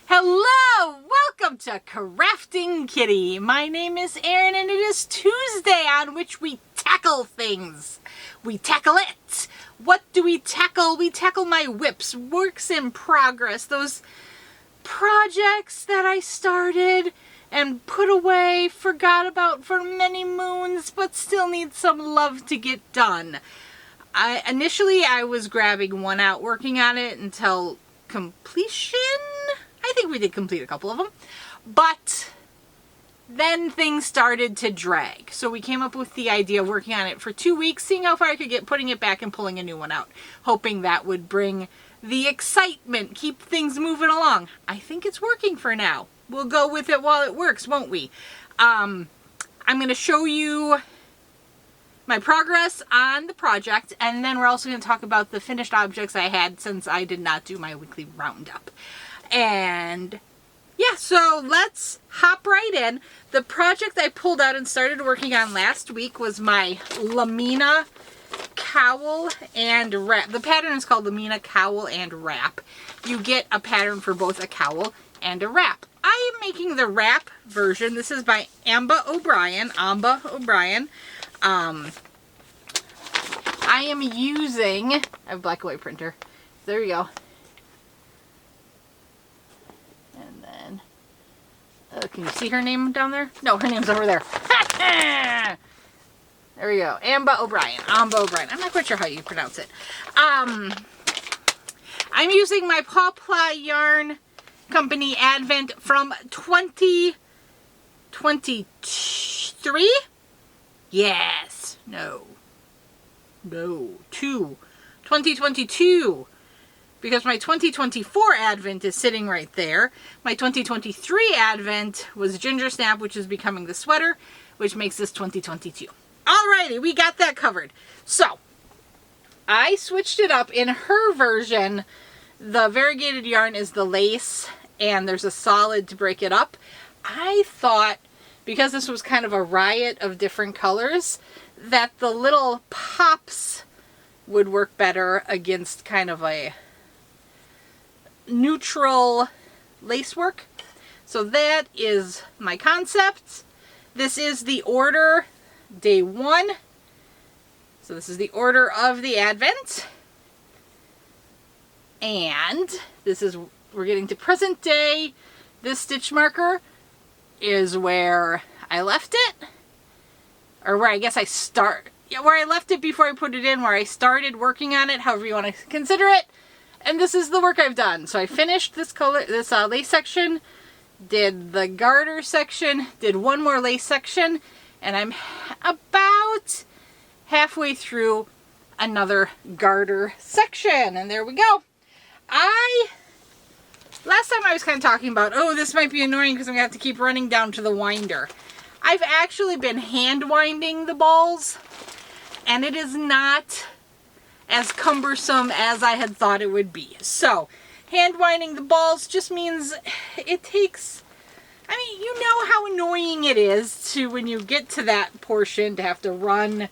Hello! Welcome to Krafting Kitty. My name is Erin and it is Tuesday on which we tackle things. We tackle it. What do we tackle? We tackle my whips, works in progress, those projects that I started and put away, forgot about for many moons, but still need some love to get done. Initially I was grabbing one out, working on it until completion. I think we did complete a couple of them, but then things started to drag. So we came up with the idea of working on it for 2 weeks, seeing how far I could get, putting it back and pulling a new one out, hoping that would bring the excitement, keep things moving along. I think it's working for now. We'll go with it while it works, won't we? I'm going to show you my progress on the project, and then we're also going to talk about the finished objects I had since I did not do my weekly roundup. And yeah, so let's hop right in. The project I pulled out and started working on last week was my Lamina cowl and wrap. The pattern is called Lamina cowl and wrap. You get a pattern for both a cowl and a wrap. I am making the wrap version. This is by Amba O'Brien. I am using a black and white printer. There we go. And then, can you see her name down there? No, her name's over there. There we go. Amba O'Brien. I'm not quite sure how you pronounce it. I'm using my Pawpaw Yarn Company Advent from 2023? Yes. No. 2022. Because my 2024 Advent is sitting right there. My 2023 Advent was Ginger Snap, which is becoming the sweater, which makes this 2022. Alrighty, we got that covered. So, I switched it up. In her version, the variegated yarn is the lace, and there's a solid to break it up. I thought, because this was kind of a riot of different colors, that the little pops would work better against kind of a neutral lace work. So that is my concept. This is the order, day 1. So this is the order of the Advent. And this is, we're getting to present day. This stitch marker is where I left it. Or where I guess I where I left it before I put it in, where I started working on it, however you want to consider it. And this is the work I've done. So I finished this lace section, did the garter section, did one more lace section, and I'm about halfway through another garter section. And there we go. Last time I was kind of talking about, oh, this might be annoying because I'm going to have to keep running down to the winder. I've actually been hand winding the balls, and it is not as cumbersome as I had thought it would be. So, hand winding the balls just means it takes, I mean, you know how annoying it is to, when you get to that portion, to have to run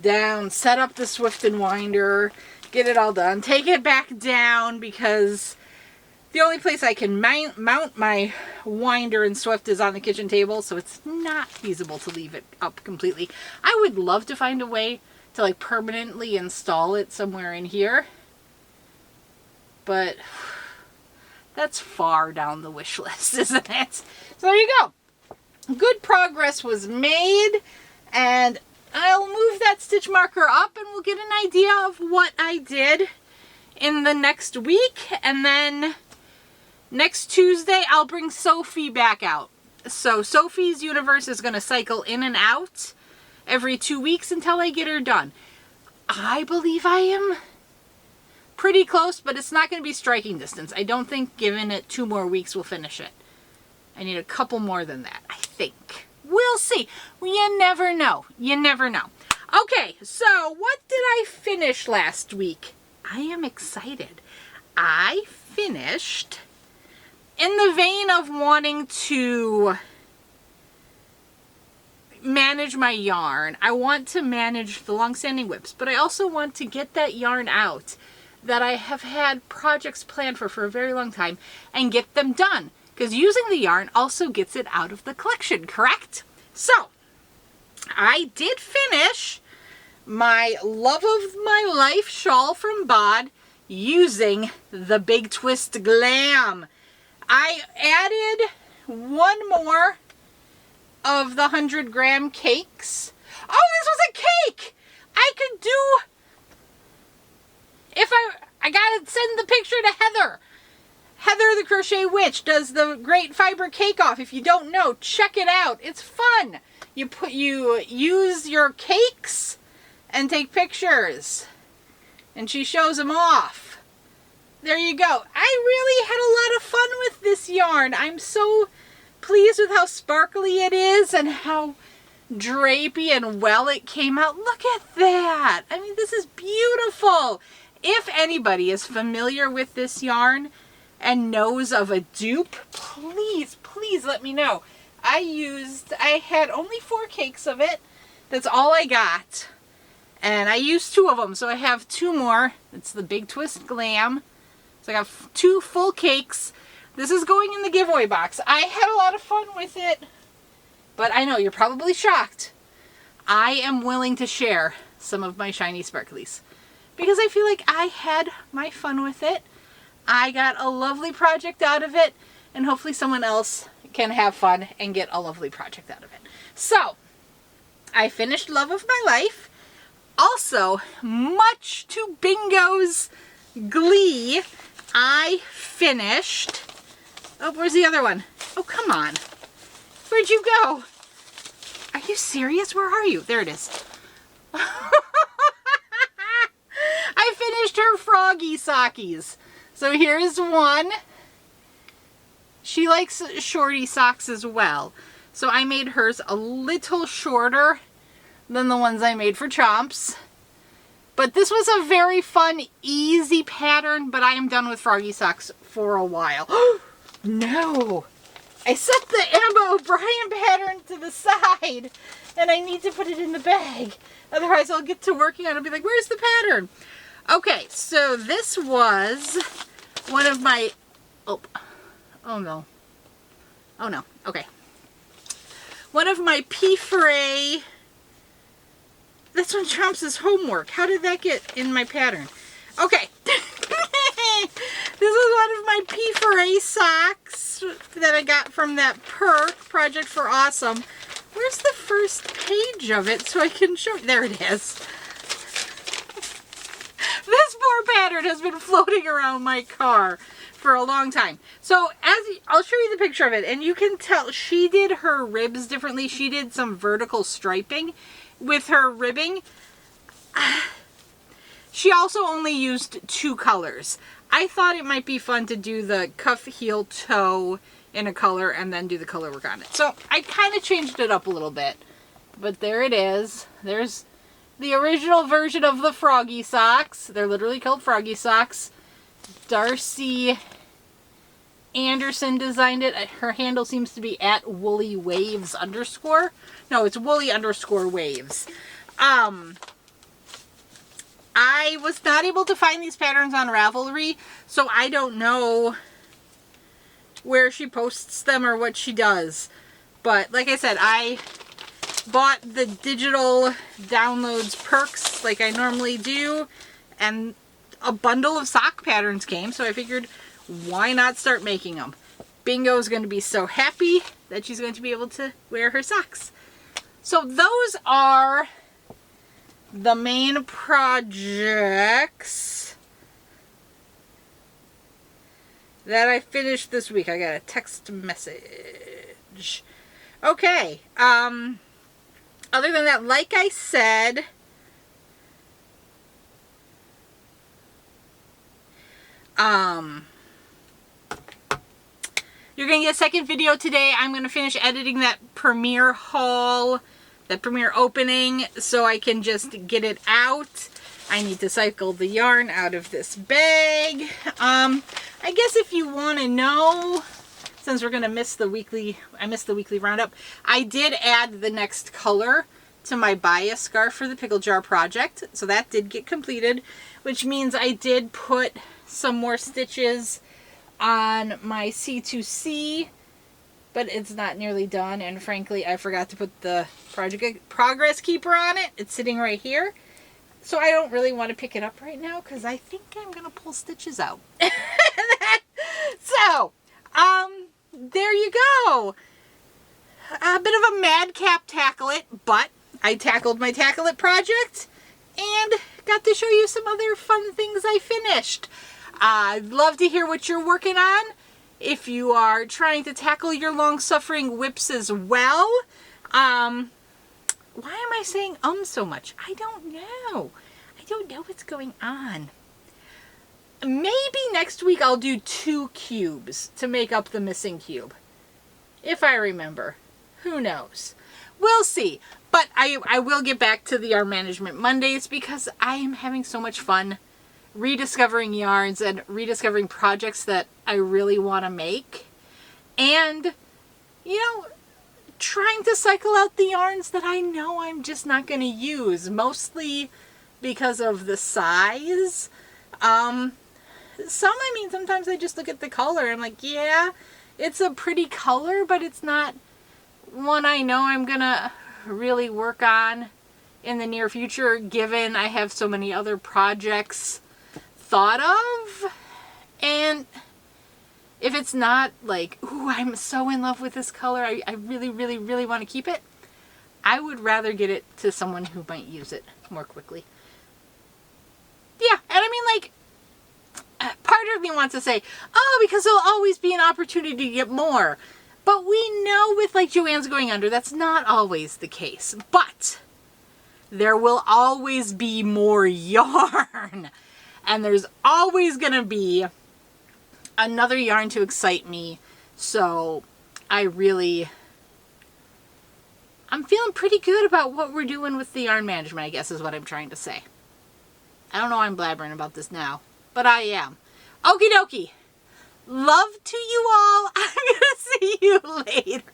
down, set up the Swift and winder, get it all done, take it back down, because the only place I can mount my winder and Swift is on the kitchen table, so it's not feasible to leave it up completely. I would love to find a way to like permanently install it somewhere in here, but that's far down the wish list, isn't it? So there you go. Good progress was made, and I'll move that stitch marker up and we'll get an idea of what I did in the next week. And then next Tuesday, I'll bring Sophie back out. So Sophie's universe is going to cycle in and out every 2 weeks until I get her done. I believe I am pretty close, but it's not going to be striking distance. I don't think giving it 2 more weeks will finish it. I need a couple more than that, I think. We'll see. You never know. You never know. Okay, so what did I finish last week? I am excited. I finished, in the vein of wanting to manage my yarn, I want to manage the long-standing whips, but I also want to get that yarn out that I have had projects planned for a very long time and get them done. Because using the yarn also gets it out of the collection, correct? So, I did finish my Love of My Life shawl from Bod using the Big Twist Glam. I added one more of the 100-gram cakes. Oh, this was a cake! I could do... If I gotta send the picture to Heather. Heather the Crochet Witch does the Great Fiber Cake Off. If you don't know, check it out. It's fun. You use your cakes and take pictures. And she shows them off. There you go. I really had a lot of fun with this yarn. I'm so pleased with how sparkly it is and how drapey and well it came out. Look at that. I mean, this is beautiful. If anybody is familiar with this yarn and knows of a dupe, please, please let me know. I had only 4 cakes of it. That's all I got. And I used 2 of them, so I have 2 more. It's the Big Twist Glam. So I got 2 full cakes. This is going in the giveaway box. I had a lot of fun with it, but I know you're probably shocked. I am willing to share some of my shiny sparklies because I feel like I had my fun with it. I got a lovely project out of it, and hopefully someone else can have fun and get a lovely project out of it. So, I finished Love of My Life. Also, much to Bingo's glee, I finished... Oh, where's the other one? Oh, come on. Where'd you go? Are you serious? Where are you? There it is. I finished her Froggy Sockies. So here's one. She likes shorty socks as well. So I made hers a little shorter than the ones I made for Chomps. But this was a very fun, easy pattern, but I am done with Froggy Socks for a while. No! I set the Emma O'Brien pattern to the side, and I need to put it in the bag. Otherwise I'll get to working on it and be like, where's the pattern? Okay, so this was one of my... Oh no. Oh no, okay. One of my P4A... That's one Chomps' homework. How did that get in my pattern? Okay. This is one of my P4A socks that I got from that perk, Project for Awesome. Where's the first page of it so I can show... There it is. This poor pattern has been floating around my car for a long time. So I'll show you the picture of it, and you can tell she did her ribs differently. She did some vertical striping with her ribbing. She also only used 2 colors. I thought it might be fun to do the cuff, heel, toe in a color and then do the color work on it. So I kind of changed it up a little bit. But there it is. There's the original version of the Froggy Socks. They're literally called Froggy Socks. Darcy Anderson designed it. Her handle seems to be at woollywaves _. No, it's woolly_waves. I was not able to find these patterns on Ravelry, so I don't know where she posts them or what she does. But like I said, I bought the digital downloads perks like I normally do, and a bundle of sock patterns came, so I figured, why not start making them? Bingo is going to be so happy that she's going to be able to wear her socks. So those are the main projects that I finished this week. I got a text message. Okay. Other than that, like I said, you're going to get a second video today. I'm going to finish editing that premiere haul, that premiere opening, so I can just get it out. I need to cycle the yarn out of this bag. I guess if you want to know, since we're going to miss the weekly, I missed the weekly roundup, I did add the next color to my bias scarf for the pickle jar project, so that did get completed. which means I did put some more stitches on my C2C, but it's not nearly done, and frankly I forgot to put the project progress keeper on it. It's sitting right here, so I don't really want to pick it up right now because I think I'm gonna pull stitches out. So there you go, a bit of a madcap tackle it, but I tackled my tackle it project and got to show you some other fun things I finished. I'd love to hear what you're working on. If you are trying to tackle your long-suffering whips as well. Why am I saying so much? I don't know. I don't know what's going on. Maybe next week I'll do 2 cubes to make up the missing cube. If I remember. Who knows? We'll see. But I will get back to the Yarn Management Mondays because I am having so much fun rediscovering yarns and rediscovering projects that I really want to make, and trying to cycle out the yarns that I know I'm just not going to use, mostly because of the size. Sometimes I just look at the color and I'm like, yeah, it's a pretty color, but it's not one I know I'm gonna really work on in the near future, given I have so many other projects thought of. And if it's not like, ooh, I'm so in love with this color, I really, really, really want to keep it, I would rather get it to someone who might use it more quickly. Yeah, and I mean, like, part of me wants to say, oh, because there'll always be an opportunity to get more. But we know with, like, Joanne's Going Under, that's not always the case. But there will always be more yarn. And there's always going to be another yarn to excite me. So I'm feeling pretty good about what we're doing with the yarn management, I guess is what I'm trying to say. I don't know why I'm blabbering about this now, but I am. Okie dokie. Love to you all. I'm going to see you later.